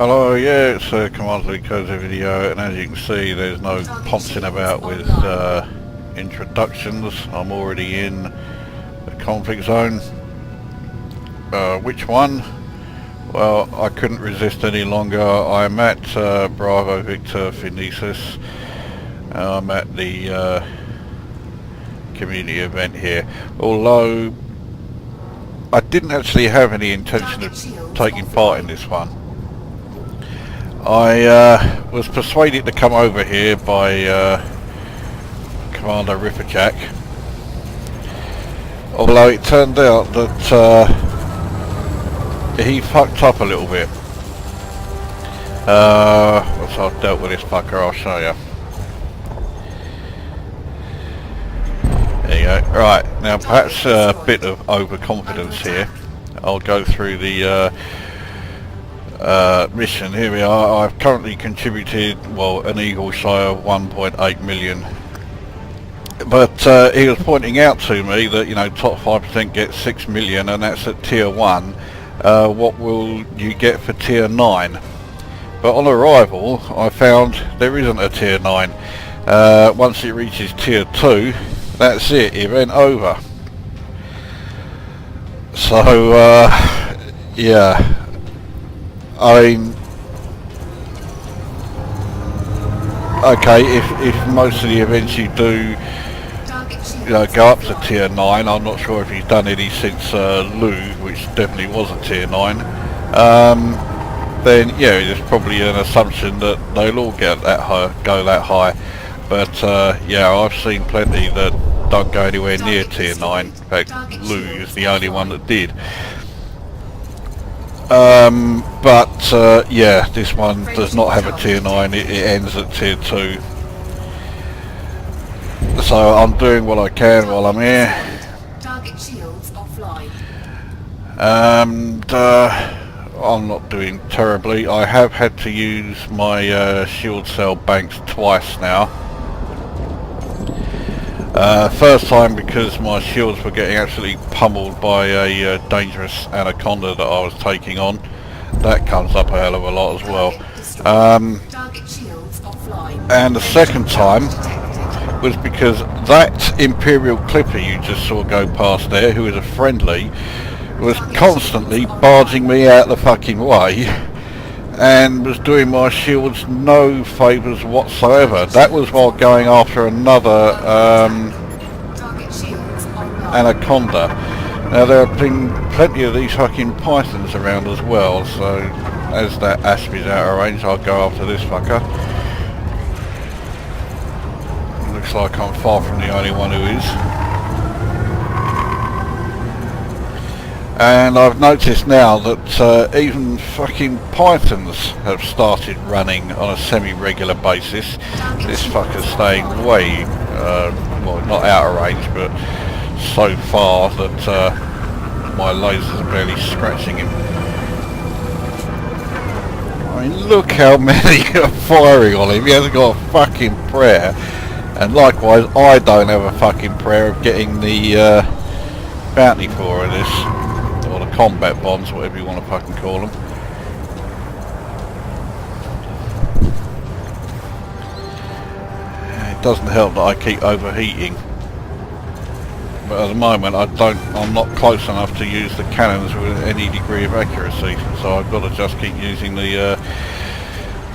Hello, yeah, it's Commander OCZ video, and as you can see there's no pouncing about with introductions. I'm already in the conflict zone. Which one? Well, I couldn't resist any longer. I'm at Bravo Victor Phoenicis. I'm at the community event here, although I didn't actually have any intention of taking part in this one. I was persuaded to come over here by Commander Ripperjack, although it turned out that he fucked up a little bit. Once I've dealt with this fucker, I'll show you. There you go. Right, now perhaps a bit of overconfidence here. I'll go through the mission. Here we are. I've currently contributed, well, an eagle shy of 1.8 million. But he was pointing out to me that, you know, top 5% gets 6 million, and that's at tier 1. What will you get for tier 9? But on arrival, I found there isn't a tier 9. Once it reaches tier 2, that's it, event over. So, yeah. I mean, okay, if most of the events you do, you know, go up to tier 9, I'm not sure if he's done any since Lou, which definitely was a tier 9, then yeah, there's probably an assumption that they'll all get that high, go that high. But yeah, I've seen plenty that don't go anywhere near tier 9. In fact, Lou is the only one that did. But yeah, this one does not have a tier 9, it ends at tier 2. So I'm doing what I can while I'm here. Target shields offline. And I'm not doing terribly. I have had to use my shield cell banks twice now. First time because my shields were getting absolutely pummeled by a dangerous anaconda that I was taking on. That comes up a hell of a lot as well. And the second time was because that Imperial Clipper you just saw go past there, who is a friendly, was constantly barging me out the fucking way and was doing my shields no favours whatsoever. That was while going after another anaconda. Now there have been plenty of these fucking pythons around as well, so as that asp is out of range, I'll go after this fucker. Looks like I'm far from the only one who is. And I've noticed now that even fucking pythons have started running on a semi-regular basis. This fucker's staying way, well, not out of range, but so far that my lasers are barely scratching him. I mean, look how many are firing on him. He hasn't got a fucking prayer. And likewise, I don't have a fucking prayer of getting the bounty for this. Or the combat bonds, whatever you want to fucking call them. It doesn't help that I keep overheating. But at the moment I'm not close enough to use the cannons with any degree of accuracy. So I've got to just keep using the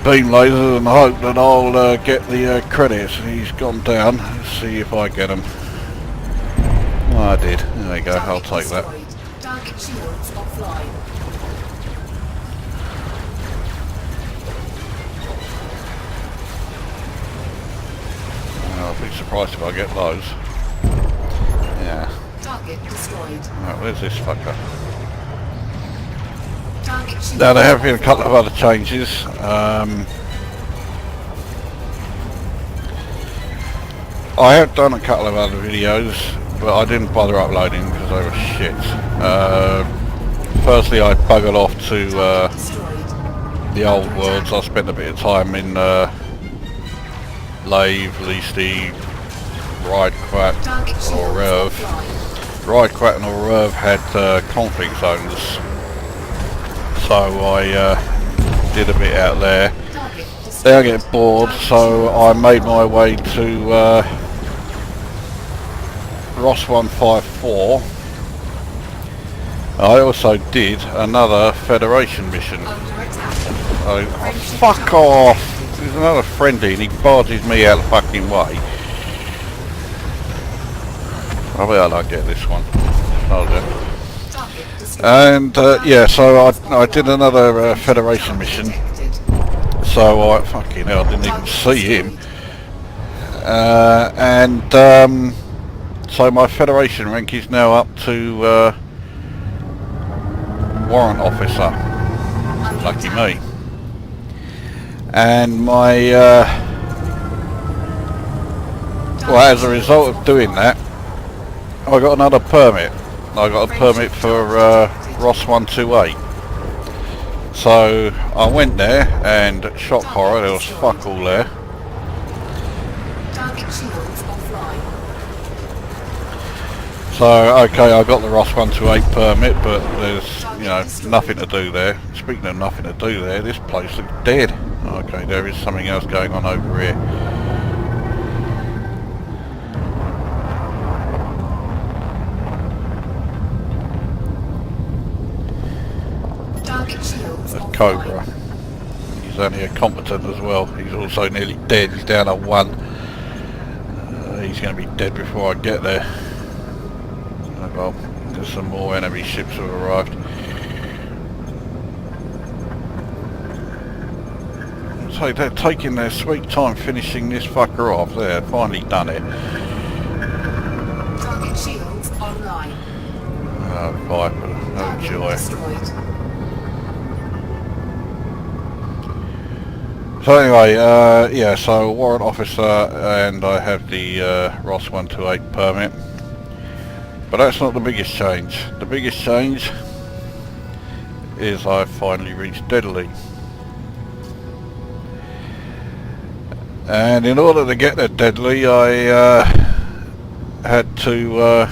beam lasers and hope that I'll get the credits. He's gone down. Let's see if I get him. Oh, I did. There we go, I'll take that. Target shields offline. I'll be surprised if I get those. Yeah. Target destroyed. Right, where's this fucker? Target shield. Now there have been a couple of other changes. I have done a couple of other videos, but I didn't bother uploading because they were shit. Firstly, I buggered off to the old worlds. I spent a bit of time in Lave, Leasty, Ridequat, Orrev. Ridequat and Orrev had conflict zones, so I did a bit out there. Target destroyed. Then I get bored, so I made my way to Ross 154. I also did another Federation mission. Under attack. Fuck off! There's another friendly and he barges me out the fucking way. I bet I'll get this one. Target destroyed. And yeah, so I did another Federation mission. Detected. So I fucking hell, I didn't even see him. So my Federation rank is now up to Warrant Officer. Lucky me. And my well, as a result of doing that, I got another permit. I got a permit for Ross 128. So I went there, and shock horror, there was fuck all there. Target shields offline. So okay, I got the Ross 128 permit, but there's, you know, nothing to do there. Speaking of nothing to do there, this place looks dead. Okay, there is something else going on over here. Target shields A offline. Cobra. He's only a competent as well. He's also nearly dead. He's down to 1. He's going to be dead before I get there. Oh well, there's some more enemy ships have arrived. So they're taking their sweet time finishing this fucker off. There, finally done it. Target shields online. Oh, Viper, no Target joy. destroyed. So anyway, yeah, so Warrant Officer, and I have the Ross 128 permit. But that's not the biggest change. The biggest change is I finally reached Dedaly. And in order to get to Dedaly, I had to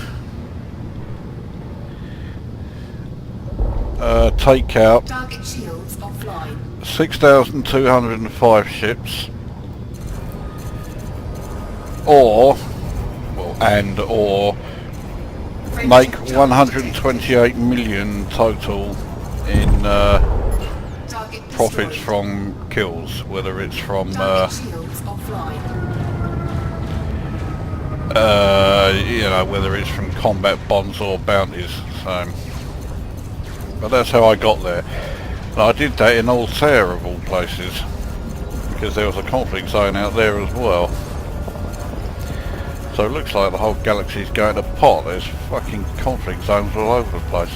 take out Target shields offline. 6,205 ships, or make 128 million total in Target profits destroyed. from kills, whether it's from Target shields offline. you know, whether it's from combat bonds or bounties. So, but that's how I got there. And I did that in Corsair of all places, because there was a conflict zone out there as well. So it looks like the whole galaxy's going to pot. There's fucking conflict zones all over the place.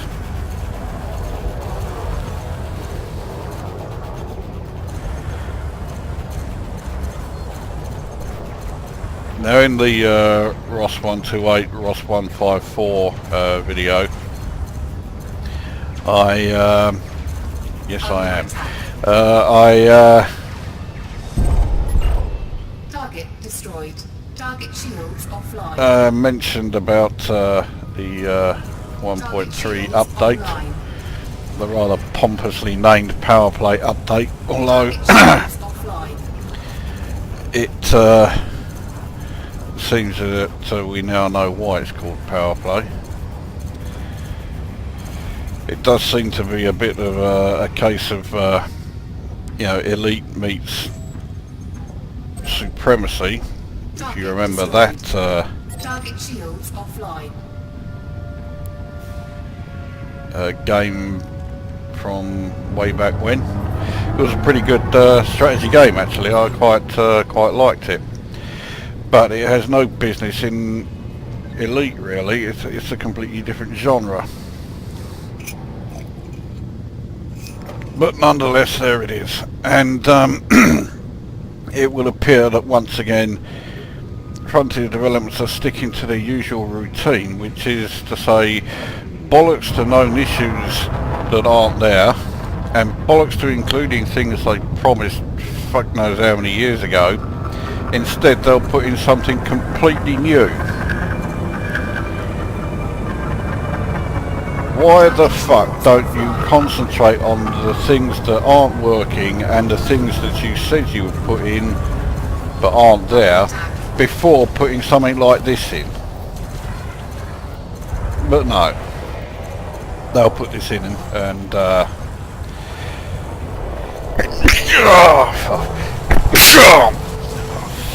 Now in the Ross 128, Ross 154 video, yes I am, Target destroyed. Target shields offline. mentioned about the 1.3 update, Online. the rather pompously named power play update, although Target shields offline. it seems that we now know why it's called power play. It does seem to be a bit of a case of you know, elite meets supremacy. If you remember that Target shields offline. game from way back when. It was a pretty good strategy game actually. I quite liked it, but it has no business in elite really. It's a completely different genre, but nonetheless there it is. And it will appear that once again Frontier Developments are sticking to their usual routine, which is to say bollocks to known issues that aren't there, and bollocks to including things they promised fuck knows how many years ago. Instead they'll put in something completely new. Why the fuck don't you concentrate on the things that aren't working and the things that you said you would put in but aren't there before putting something like this in? But no, they'll put this in and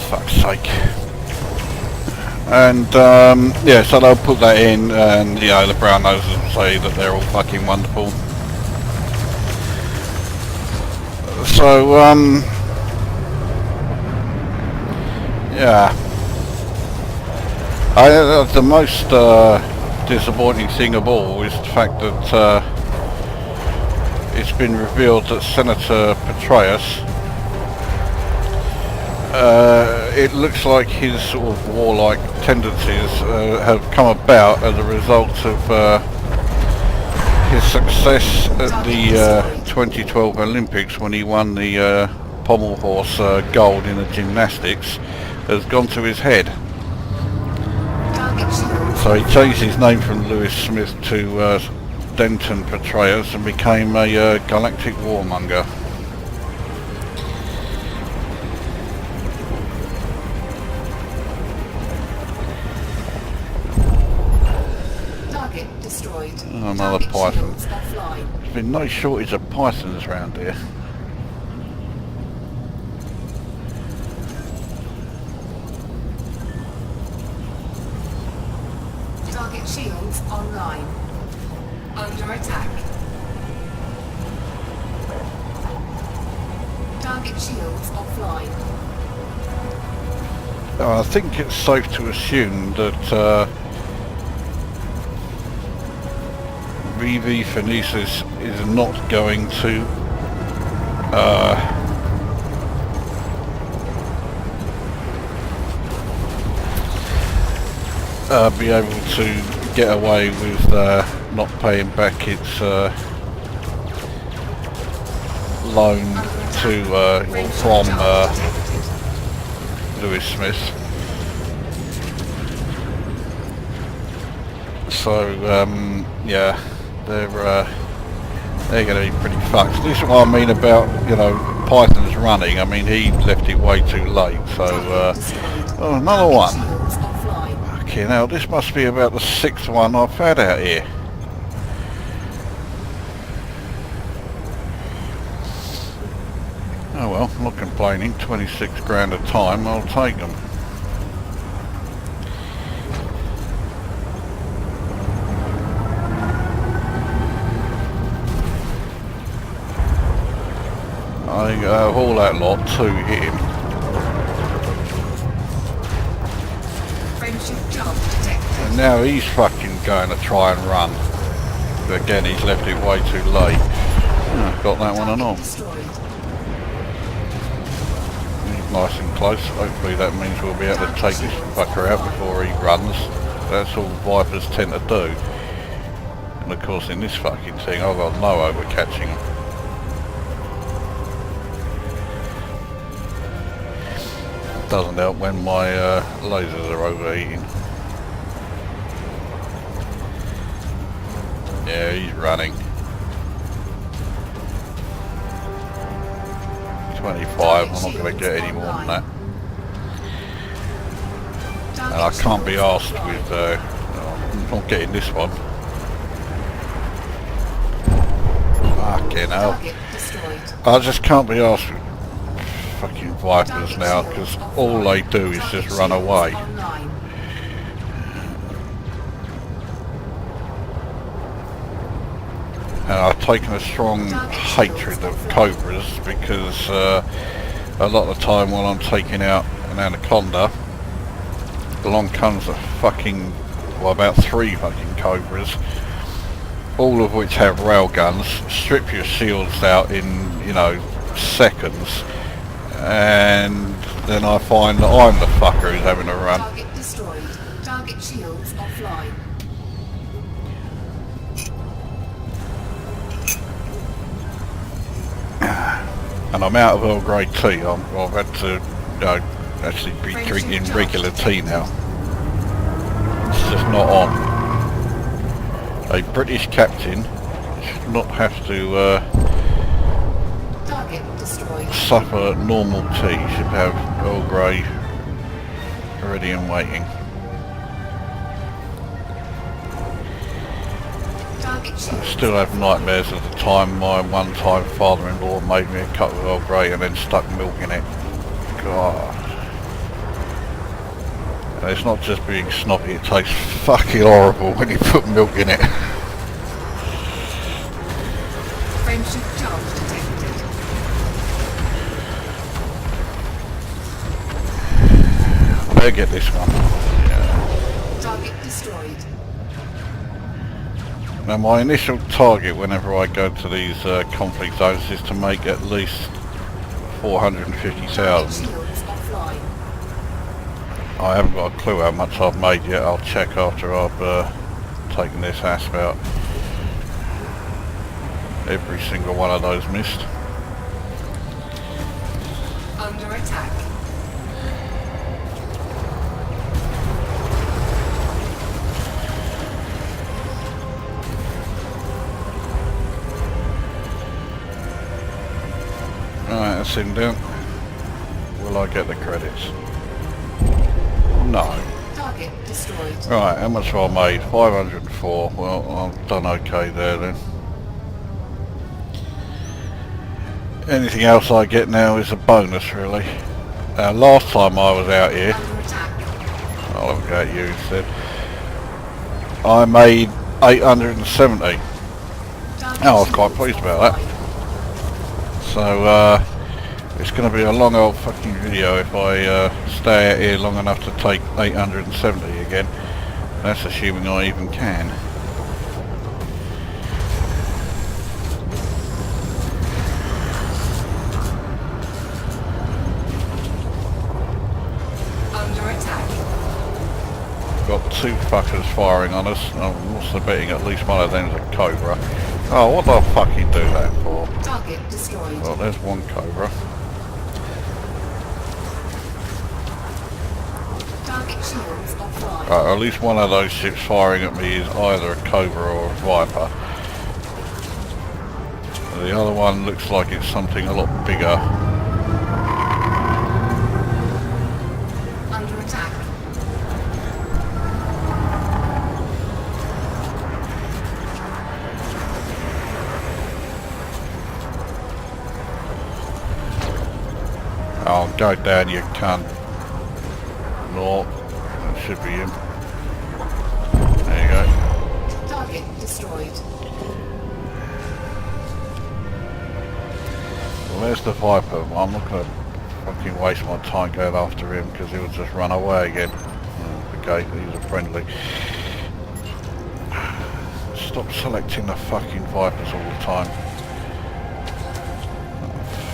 fuck's sake. And yeah, so they'll put that in, and you know, the brown noses will say that they're all fucking wonderful. So yeah, the most disappointing thing of all is the fact that it's been revealed that Senator Petraeus, it looks like his sort of warlike tendencies have come about as a result of his success at the 2012 Olympics when he won the pommel horse gold in the gymnastics, has gone to his head. So he changed his name from Lewis Smith to Denton Petraeus and became a galactic warmonger. Target destroyed. Oh, another python. There's been no shortage of pythons around here. Target shields online. Under attack. Target shields offline. I think it's safe to assume that VV Phoenicis is not going to be able to get away with not paying back its loan to from Lewis Smith. So yeah, they're going to be pretty fucked. This is what I mean about, you know, Python's running. I mean, he left it way too late. So oh, another one. Okay, now this must be about the 6th one I've had out here. Oh well, I'm not complaining. 26 grand a time, I'll take them. I think of all that lot, 2 hit him. And now he's fucking going to try and run. But again, he's left it way too late. Oh, got that one and on. He's nice and close. Hopefully that means we'll be able to take this fucker out before he runs. That's all Vipers tend to do. And of course in this fucking thing I've got no overcatching him. Doesn't help when my lasers are overheating. Yeah, he's running. 25, I'm not going to get any more than that. And I can't be asked with, I'm not getting this one. Fucking hell. I just can't be asked with fucking Vipers now, because all they do is just run away. And I've taken a strong hatred of Cobras because a lot of the time when I'm taking out an Anaconda, along comes a fucking, well, about 3 fucking Cobras, all of which have railguns, strip your shields out in, you know, seconds, and then I find that I'm the fucker who's having to run. Target destroyed. Target shields offline. And I'm out of Earl Grey tea. I've had to, you know, actually be drinking regular tea now. It's just not on. I a British captain should not have to Target destroyed. suffer normal tea. Should have Earl Grey ready and waiting. Target I shields. still have nightmares of the time my one-time father-in-law made me a cup of Earl Grey and then stuck milk in it. God. And it's not just being snobby, it tastes fucking horrible when you put milk in it. Friendship charge detected. Better get this one. Yeah. Target destroyed. Now my initial target whenever I go to these conflict zones is to make at least 450,000. Shields offline. I haven't got a clue how much I've made yet. I'll check after I've taken this asp out. Every single one of those missed. Under attack. Alright, that's him down. Will I get the credits? No. Target destroyed. Right, how much have I made? 504. Well, I've done okay there then. Anything else I get now is a bonus really. Last time I was out here, Under attack. I'll look at you instead, I made 870. Target I was quite shields pleased about that. offline. So it's going to be a long old fucking video if I stay out here long enough to take 870 again. That's assuming I even can. Under attack. Got two fuckers firing on us. I'm also betting at least one of them's a Cobra. Oh, what the fuck you do that for? Target destroyed. Well, there's one Cobra. Target shields offline. Right, at least one of those ships firing at me is either a Cobra or a Viper. The other one looks like it's something a lot bigger. Under attack. Oh, go down, you cunt. No, that should be him. There you go. Target destroyed. Well, there's the Viper. I'm not going to fucking waste my time going after him because he'll just run away again. Okay, he's a friendly. Stop selecting the fucking Vipers all the time. Oh,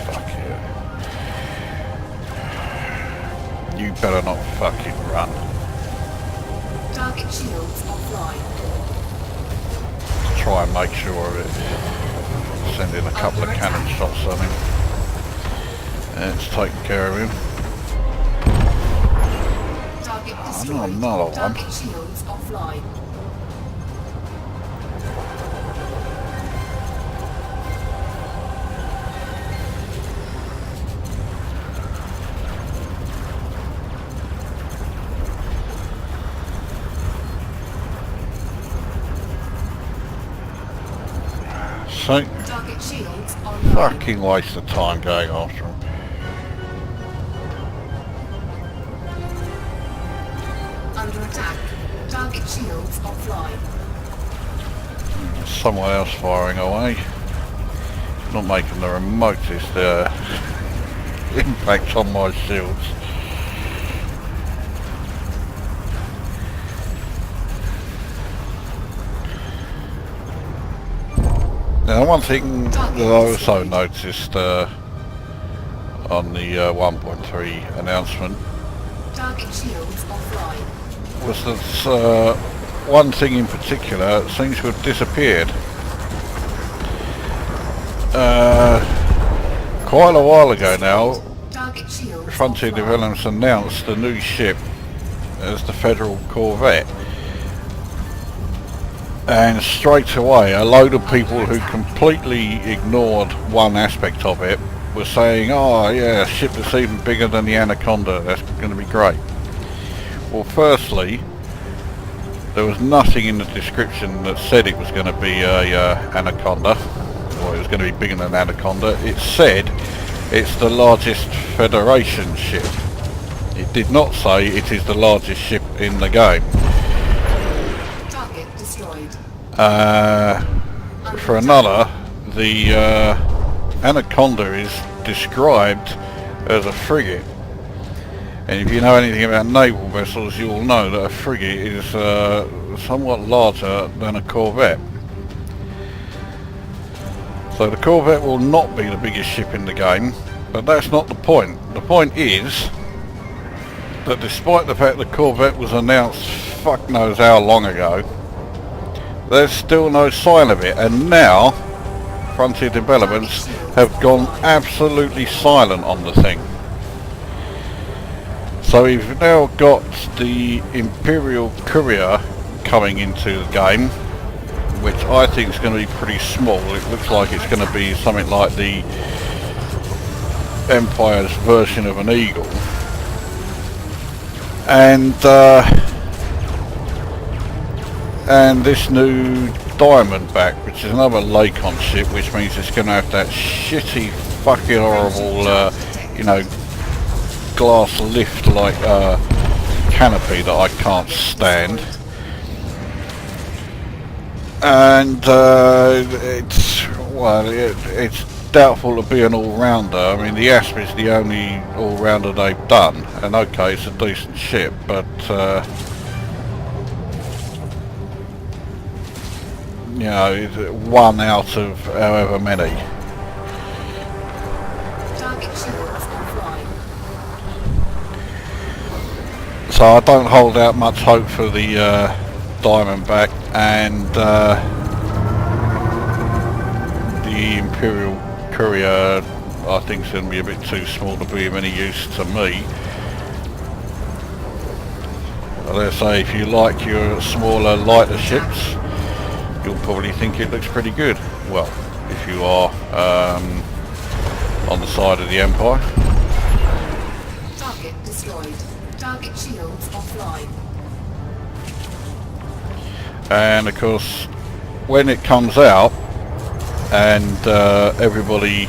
fuck you. You better not fucking run. Target shields offline. Try and make sure of it. Send in a couple of cannon shots on him. And it's taken care of him. Target Oh, destroyed. no, another one. Target shields offline. So, Target shields online. fucking waste of time going after him. Under attack. Target shields offline. Someone else firing away. Not making the remotest impact on my shields. Now one thing that I also noticed on the 1.3 announcement Target shields offline. was that one thing in particular seems to have disappeared. Quite a while ago now, Target shields Frontier offline. Developments announced a new ship as the Federal Corvette. And straight away a load of people who completely ignored one aspect of it were saying, oh yeah, a ship that's even bigger than the Anaconda, that's going to be great. Well, firstly, there was nothing in the description that said it was going to be a Anaconda, or it was going to be bigger than Anaconda. It said it's the largest Federation ship. It did not say it is the largest ship in the game. Target destroyed. For another, the Anaconda is described as a frigate. And if you know anything about naval vessels, you will know that a frigate is somewhat larger than a corvette. So the corvette will not be the biggest ship in the game, but that's not the point. The point is that despite the fact the corvette was announced fuck knows how long ago, there's still no sign of it, and now Frontier Developments have gone absolutely silent on the thing. So we've now got the Imperial Courier coming into the game, which I think is going to be pretty small. It looks like it's going to be something like the Empire's version of an Eagle. And this new Diamondback, which is another Lakon ship, which means it's going to have that shitty fucking horrible, you know, glass lift like canopy that I can't stand. And it's doubtful to be an all-rounder. I mean, the Asp is the only all-rounder they've done, and okay, it's a decent ship, but you know, it's one out of however many. Target shields offline. So I don't hold out much hope for the Diamondback, and the Imperial Courier I think is going to be a bit too small to be of any use to me. Let's say if you like your smaller, lighter ships, you'll probably think it looks pretty good. Well, if you are on the side of the Empire. Target destroyed. Target shields offline. And of course, when it comes out, and everybody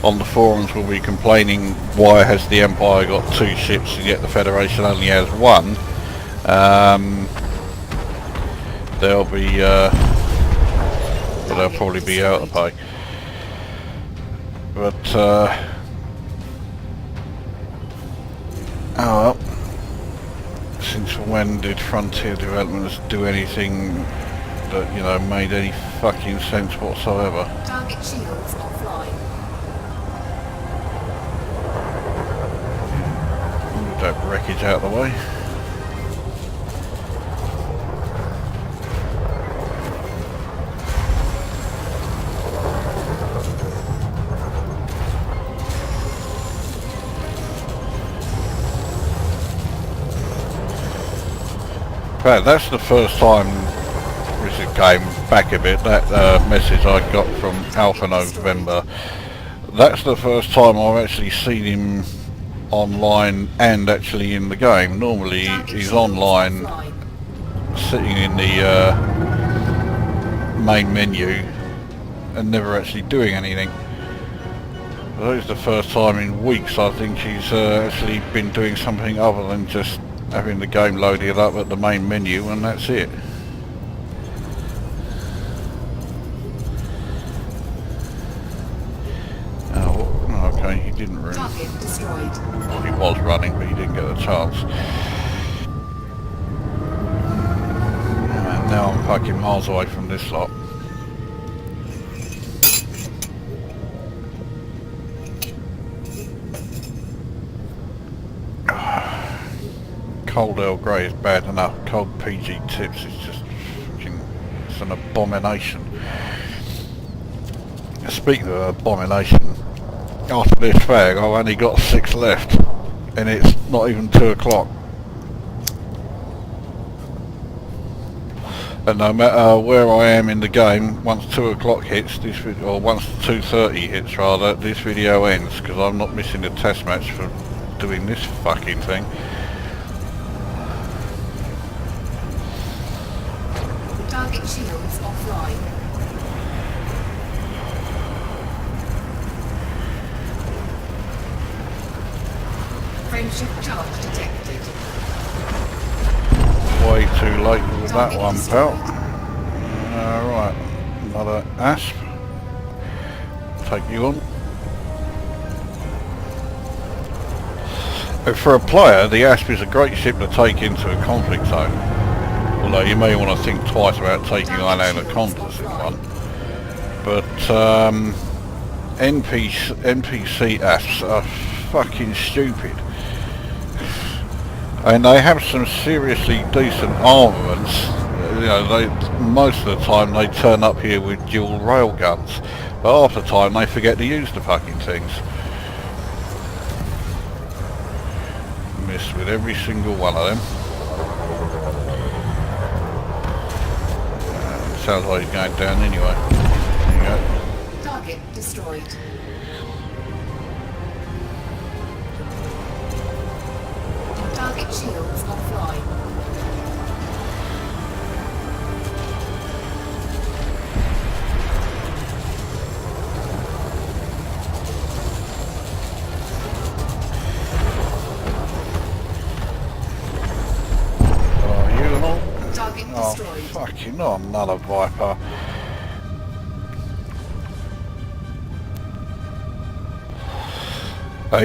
on the forums will be complaining, why has the Empire got two ships and yet the Federation only has one, they'll be they'll probably be out of the pay. But oh well. Since when did Frontier Developments do anything that, you know, made any fucking sense whatsoever? Target shields offline. Move that wreckage out of the way. In fact, that's the first time, which it came back a bit, that message I got from Alpha November, that's the first time I've actually seen him online and actually in the game. Normally he's online, sitting in the main menu and never actually doing anything. That is the first time in weeks I think he's actually been doing something other than just having the game loaded up at the main menu, and that's it. Oh, okay, he didn't run. Target destroyed. Well, he was running, but he didn't get a chance. And now I'm fucking miles away from this lot. Cold Earl Grey is bad enough. Cold PG Tips is just fucking, it's an abomination. Speaking of abomination, after this fag I've only got 6 left, and it's not even 2 o'clock. And no matter where I am in the game, once 2 o'clock hits, this or once 2:30 hits rather, this video ends, because I'm not missing the test match for doing this fucking thing. Target shields offline. Frameshift charge detected. Way too late with that one, pal. Alright, another ASP. Take you on. For a player, the ASP is a great ship to take into a conflict zone. Although you may want to think twice about taking on anacondas in one. But NPC ASPs are fucking stupid. And they have some seriously decent armaments. You know, most of the time they turn up here with dual rail guns, but half the time they forget to use the fucking things. Missed with every single one of them. Sounds like he's going down anyway. There you go. Target destroyed. Target shields offline. Oh, you and all? Target Oh, destroyed. fucking not another Viper.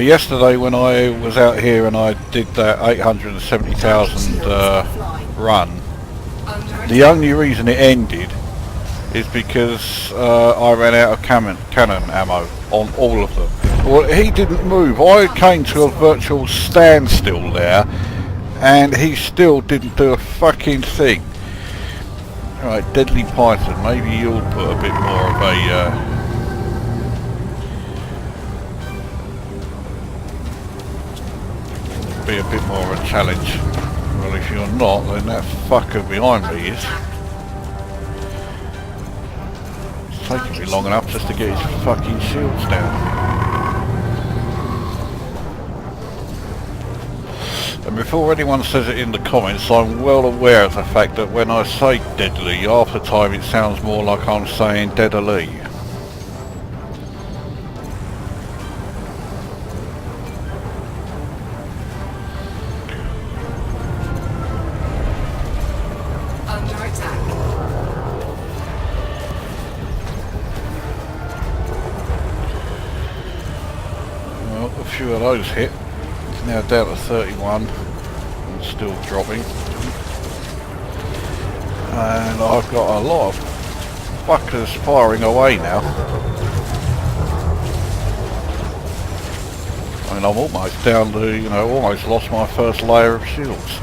Yesterday when I was out here and I did that 870,000 run, the only reason it ended is because I ran out of cannon ammo on all of them. Well, he didn't move. I came to a virtual standstill there and he still didn't do a fucking thing. Right, Deadly Python, maybe you'll put a bit more of a be a bit more of a challenge. Well, if you're not, then that fucker behind me is. It's taking me long enough just to get his fucking shields down. And before anyone says it in the comments, I'm well aware of the fact that when I say Deadly, half the time it sounds more like I'm saying Dedaly. A few of those hit. It's now down to 31 and still dropping. And I've got a lot of fuckers firing away now. I mean, I'm almost down to, you know, almost lost my first layer of shields.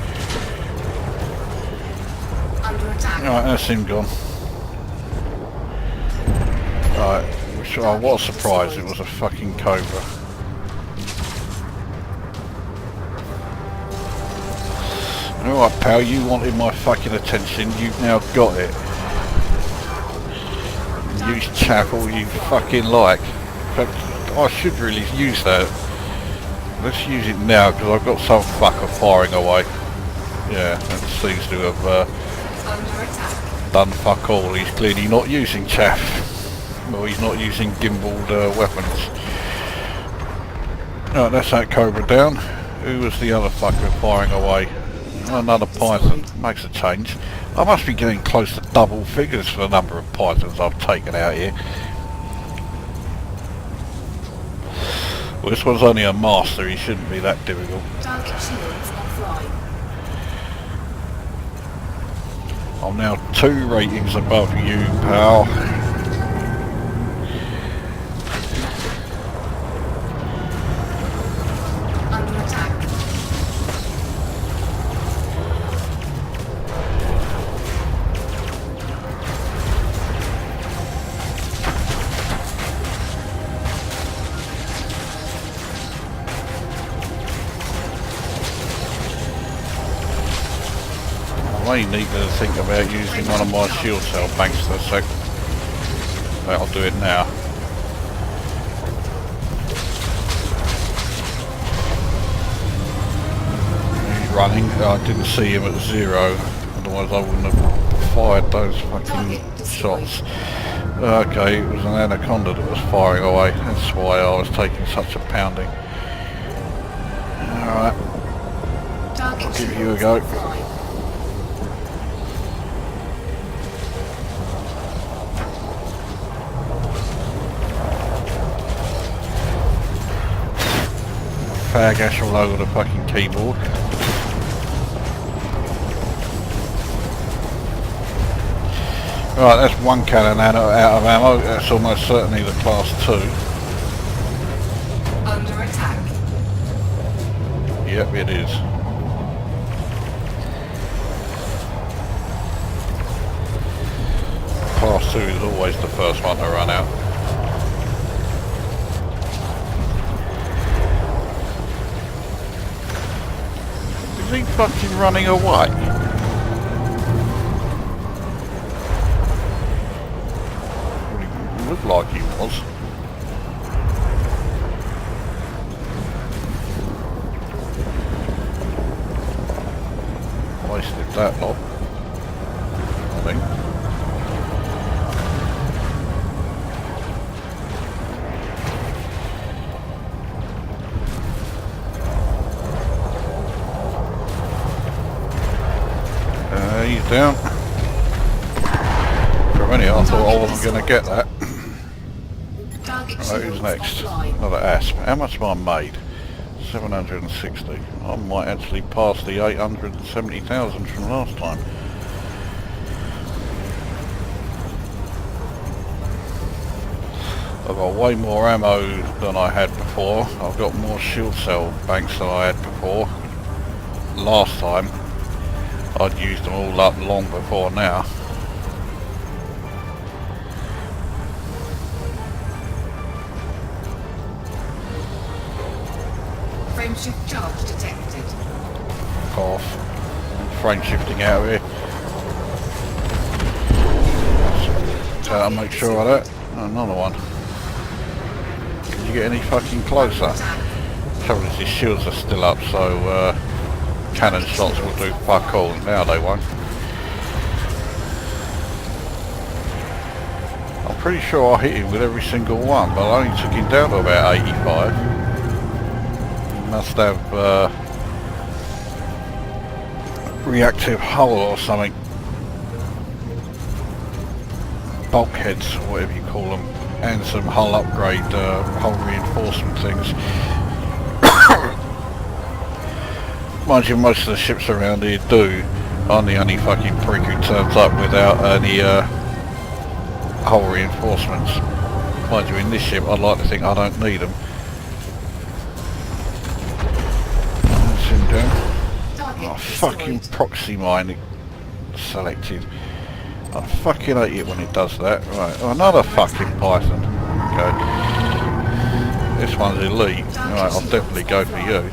Alright, that's him gone. Right, which I was surprised it was a fucking Cobra. Alright pal, you wanted my fucking attention, you've now got it. Use chaff all you fucking like. In fact, I should really use that. Let's use it now because I've got some fucker firing away. Yeah, that seems to have done fuck all. He's clearly not using chaff. Well, he's not using gimbaled weapons. Right, that's that Cobra down. Who was the other fucker firing away? Another Python. Makes a change. I must be getting close to double figures for the number of Pythons I've taken out here. Well, this one's only a master, he shouldn't be that difficult. Target shields offline. I'm now 2 ratings above you, pal. Under attack. may need to think about using one of my shield cell banks for a sec. Right, I'll do it now. He's running. I didn't see him at 0, otherwise I wouldn't have fired those fucking shots. Okay, it was an anaconda that was firing away. That's why I was taking such a pounding. Alright. I'll give you a go. Fag ash all over the fucking keyboard. Right, that's one cannon out of ammo. That's almost certainly the class 2. Under attack. Yep, it is. Class 2 is always the first one to run out. Is he fucking running away? Looked like he was. Wasted that lot, I think. He's down. For a minute I thought I wasn't going to get that. Right, who's next? Another ASP. How much have I made? 760. I might actually pass the 870,000 from last time. I've got way more ammo than I had before. I've got more shield cell banks than I had before. Last time I'd used them all up long before now. Frame shift charge detected. Off. Frame shifting out of here. So I'll make sure of that. Another one. Can you get any fucking closer? Trouble is these shields are still up, so cannon shots will do fuck all. Now they won't. I'm pretty sure I hit him with every single one, but I only took him down to about 85. He must have reactive hull or something. Bulkheads, whatever you call them, and some hull upgrade, hull reinforcement things. Mind you, most of the ships around here do. I'm the only fucking prick who turns up without any hull reinforcements. Mind you, in this ship I'd like to think I don't need them. That's him down. Oh, fucking proxy mine selected. I fucking hate it when it does that. Right, another fucking Python. Okay. This one's elite. Right, I'll definitely go for you.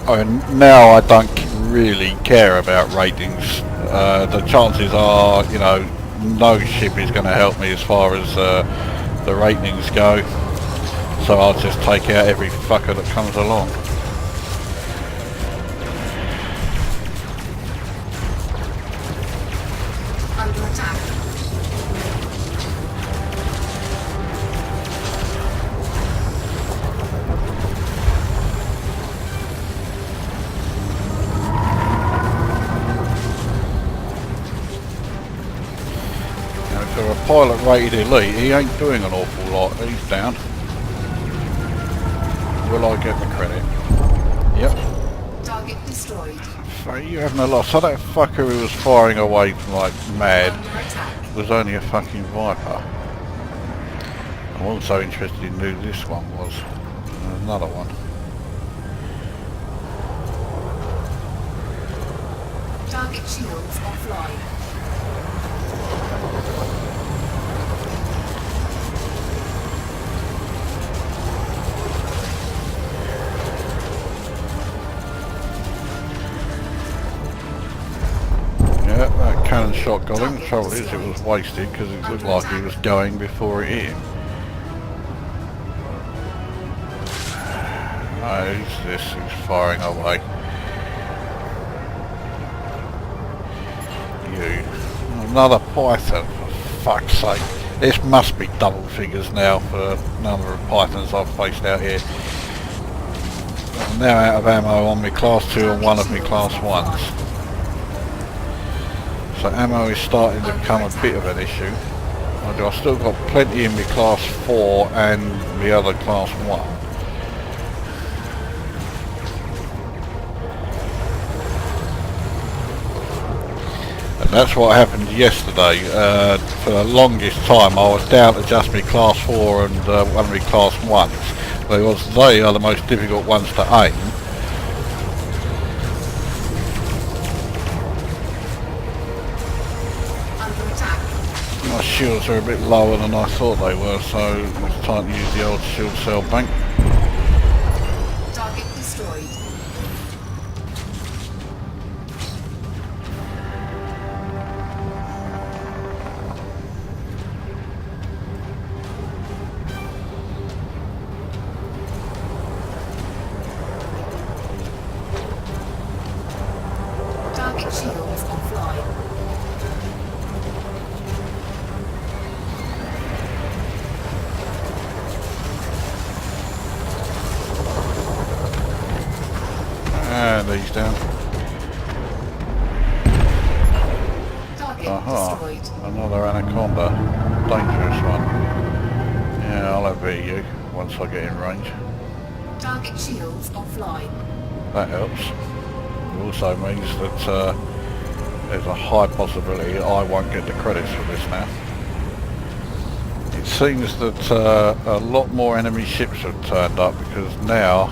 Oh, and now I don't really care about ratings. The chances are, you know, no ship is going to help me as far as the ratings go. So I'll just take out every fucker that comes along. Under attack. For a pilot rated elite, he ain't doing an awful lot. He's down. Will I get the credit? Yep. Target destroyed. So you having a loss. So that fucker who was firing away like mad was only a fucking Viper. I'm also interested in who this one was. There's another one. Target shields offline. shot got him. The trouble is it was wasted because it looked like he was going before it hit him. Oh, who's this? Who's firing away? You. Another Python, for fuck's sake. This must be double figures now for the number of Pythons I've faced out here. I'm now out of ammo on my class 2 and one of my class 1s. So ammo is starting to become a bit of an issue. I've still got plenty in my class 4 and the other class 1. And that's what happened yesterday. For the longest time I was down to just my class 4 and one of my class 1s. Because they are the most difficult ones to aim. My shields are a bit lower than I thought they were, so it's time to use the old shield cell bank. Target destroyed. Target shields offline. And he's down. Target Aha, destroyed. another anaconda. Dangerous one. Yeah, I'll have you once I get in range. Target shields offline. That helps. It also means that there's a high possibility I won't get the credits for this now. It seems that a lot more enemy ships have turned up because now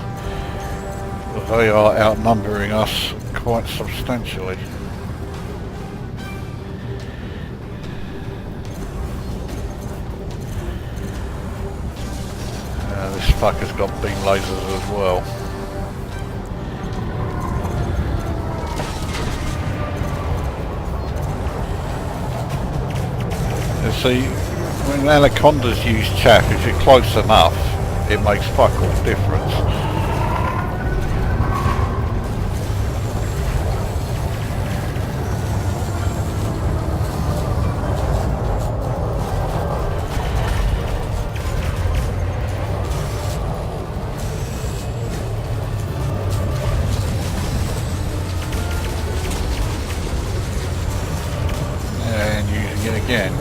they are outnumbering us quite substantially. This fucker's got beam lasers as well. You see, when anacondas use chaff, if you're close enough, it makes fuck all difference. And using it again.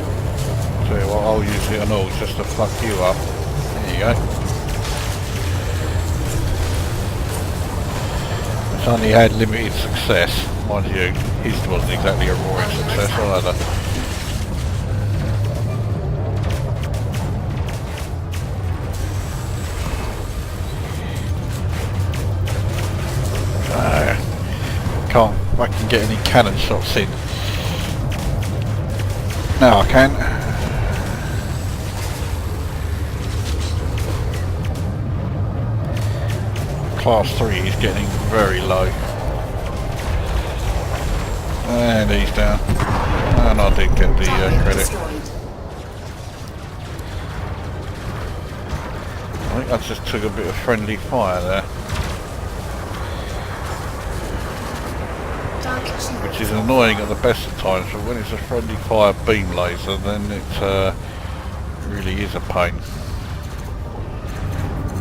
Tell you what, I'll use it on all just to fuck you up. There you go. It's only had limited success, mind you. His wasn't exactly a roaring success either. Can't fucking get any cannon shots in. Now I can. Class 3 is getting very low. And he's down. And I did get the credit. I think I just took a bit of friendly fire there. Which is annoying at the best of times, but when it's a friendly fire beam laser then it really is a pain.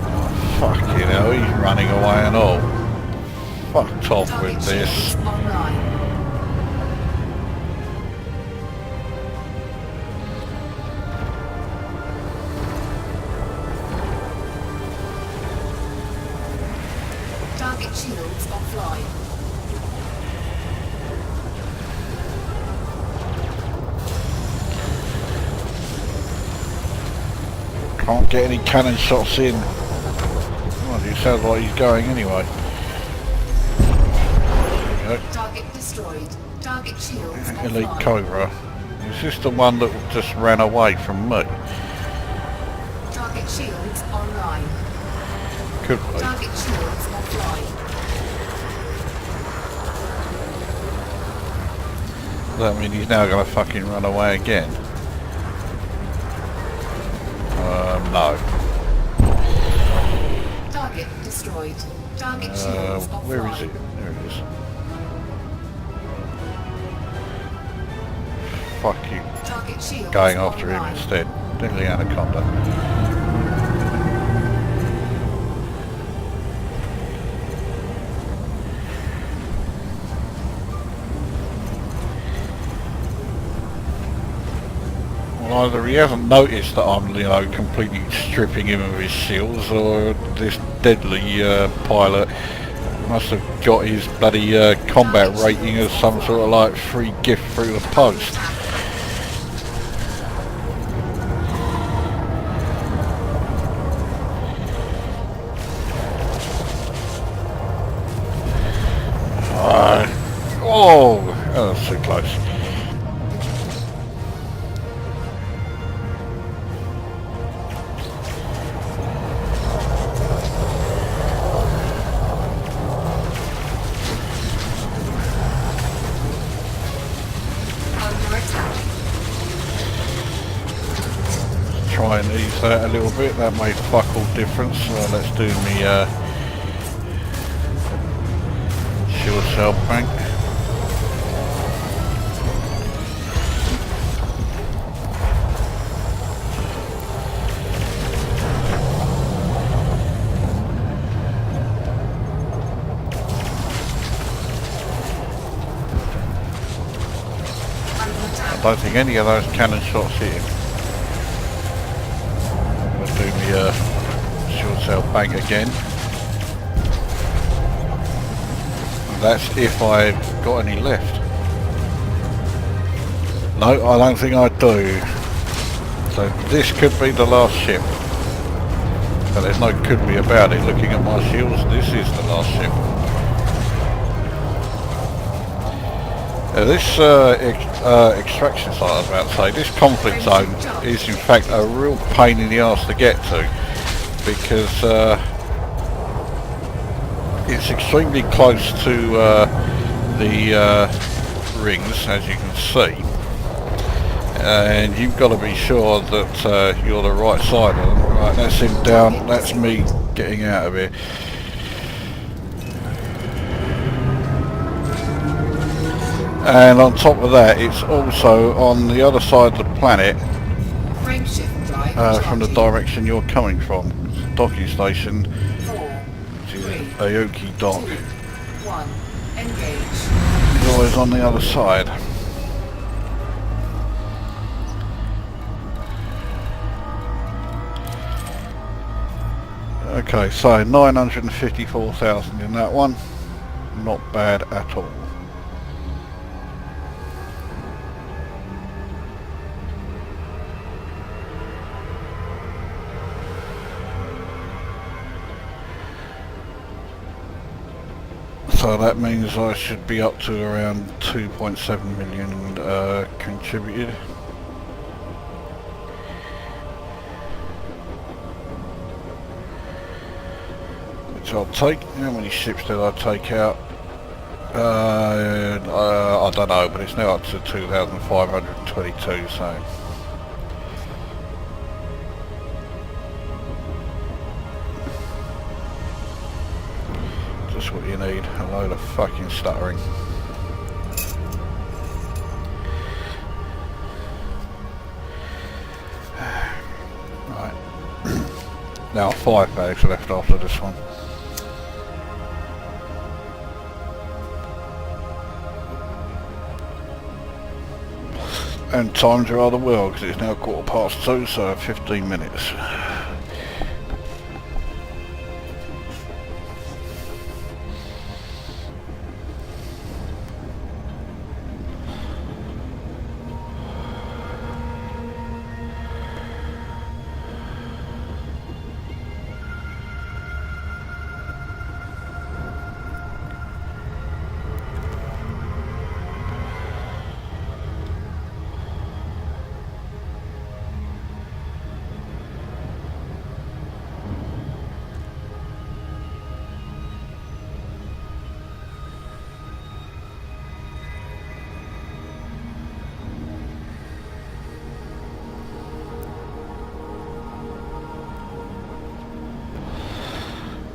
Oh, fucking hell, he's running away and all. Fucked off with this. Target shields offline. Can't get any cannon shots in. Well, it sounds like he's going anyway. There you go. Target destroyed. Target shields Elite offline. Cobra. Is this the one that just ran away from me? Target shields online. Could be. Target shields offline. that mean he's now going to fucking run away again? No. Target destroyed. Target shields offline. Where is it? There it is. Fuck you. Target shields Going after him online. instead. Deadly Anaconda. Well, either he hasn't noticed that I'm, you know, completely stripping him of his shields, or this deadly pilot must have got his bloody combat rating as some sort of like free gift through the post. Oh, that was too close. Under attack. Try and ease that a little bit. That made fuck all difference. So let's do me shield cell bank. I don't think any of those cannon shots hit him. I'm going to do me shield cell bank again. That's if I've got any left. No, I don't think I do. So this could be the last ship. But there's no could be about it. Looking at my shields, this is the last ship. This extraction site, I was about to say, this conflict zone is in fact a real pain in the arse to get to, because it's extremely close to the rings, as you can see, and you've got to be sure that you're the right side of them. Right, that's him down, that's me getting out of here. And on top of that, it's also on the other side of the planet, from the direction you're coming from. Docking station, which is Aoki Dock. It's always on the other side. Okay, so 954,000 in that one. Not bad at all. So that means I should be up to around 2.7 million contributed. Which I'll take. How many ships did I take out? I don't know, but it's now up to 2,522, so... what you need, a load of fucking stuttering. Right. Now 5 bags left after this one. And times are rather well, because it's now 2:15, so 15 minutes.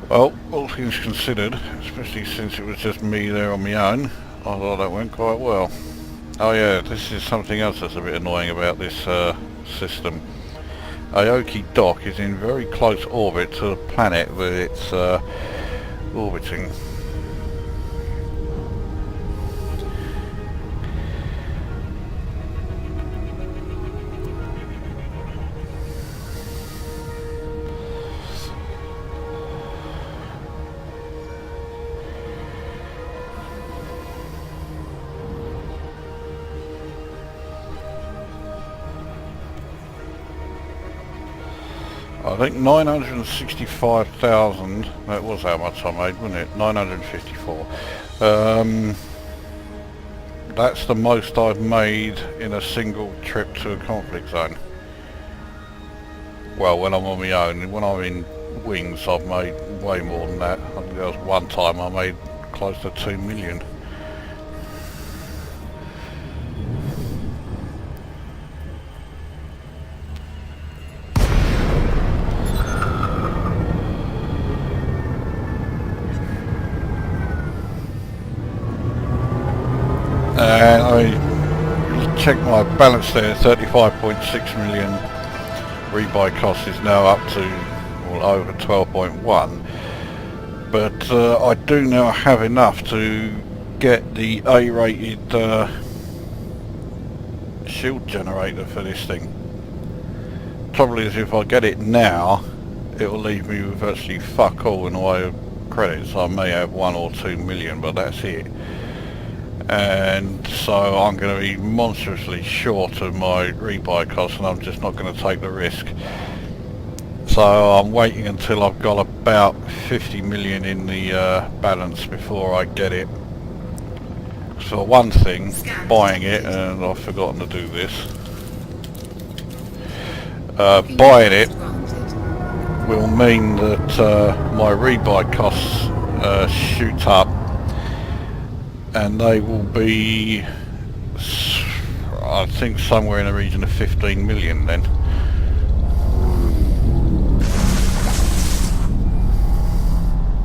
Well, all things considered, especially since it was just me there on my own, I thought that went quite well. Oh yeah, this is something else that's a bit annoying about this system. Aoki Dock is in very close orbit to the planet that it's orbiting. I think 965,000, that was how much I made, wasn't it? 954. That's the most I've made in a single trip to a conflict zone. Well, when I'm on my own. When I'm in wings, I've made way more than that. I think there was one time I made close to 2 million. And I checked my balance there, 35.6 million. Rebuy cost is now up to over 12.1. But I do now have enough to get the A-rated shield generator for this thing. Trouble is, if I get it now, it will leave me with virtually fuck all in the way of credits. I may have 1 or 2 million, but that's it. And so I'm going to be monstrously short of my rebuy costs, and I'm just not going to take the risk. So I'm waiting until I've got about 50 million in the balance before I get it. So one thing, buying it, and I've forgotten to do this, buying it will mean that my rebuy costs shoot up, and they will be, I think, somewhere in the region of 15 million then.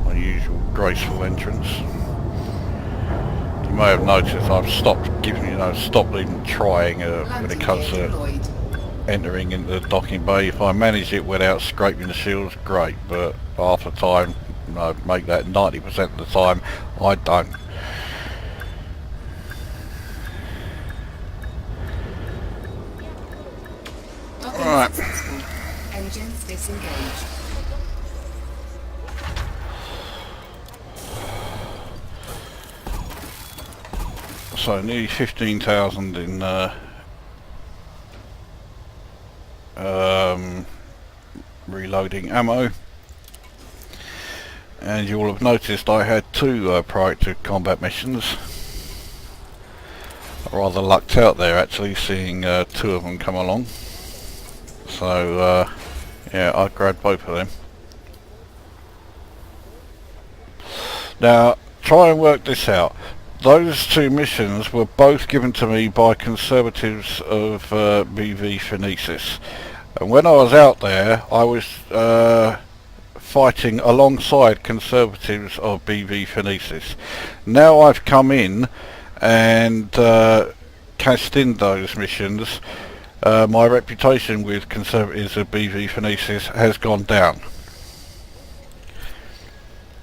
My usual graceful entrance. You may have noticed I've stopped giving, stopped even trying when it comes to entering into the docking bay. If I manage it without scraping the shields, great, but half the time, make that 90% of the time, I don't. Right. Engines disengaged. So nearly 15,000 in reloading ammo, and you will have noticed I had 2 proactive combat missions. I rather lucked out there actually, seeing 2 of them come along. So yeah, I grabbed both of them. Now try and work this out. Those 2 missions were both given to me by conservatives of BV Phoenicis, and when I was out there I was fighting alongside conservatives of BV Phoenicis. Now I've come in and cashed in those missions. My reputation with conservatives of BV Phoenicis has gone down.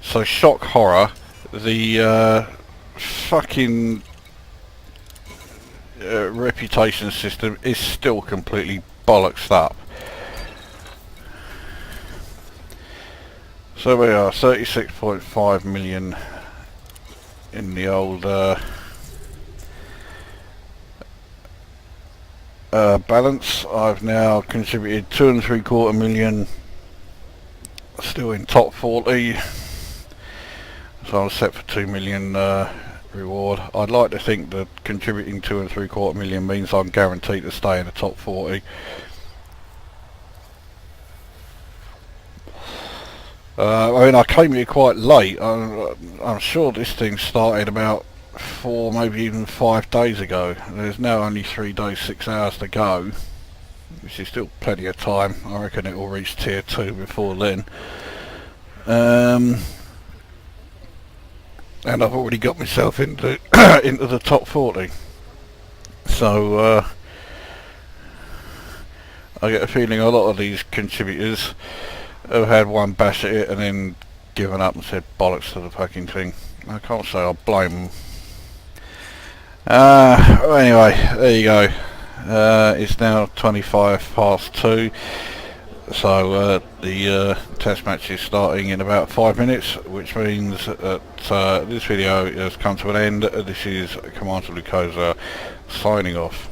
So shock horror, the fucking reputation system is still completely bollocksed up. So we are 36.5 million in the old balance. I've now contributed 2.75 million, still in top 40, so I'm set for 2 million reward. I'd like to think that contributing 2.75 million means I'm guaranteed to stay in the top 40. I mean, I came here quite late. I'm sure this thing started about 4, maybe even 5 days ago. There's now only 3 days, 6 hours to go, which is still plenty of time. I reckon it will reach tier 2 before then. And I've already got myself into into the top 40. So I get a feeling a lot of these contributors have had one bash at it and then given up and said bollocks to the fucking thing. I can't say I blame them. Anyway, there you go. It's now 2:25 past, so the test match is starting in about 5 minutes, which means that this video has come to an end. This is Commander Lucosa signing off.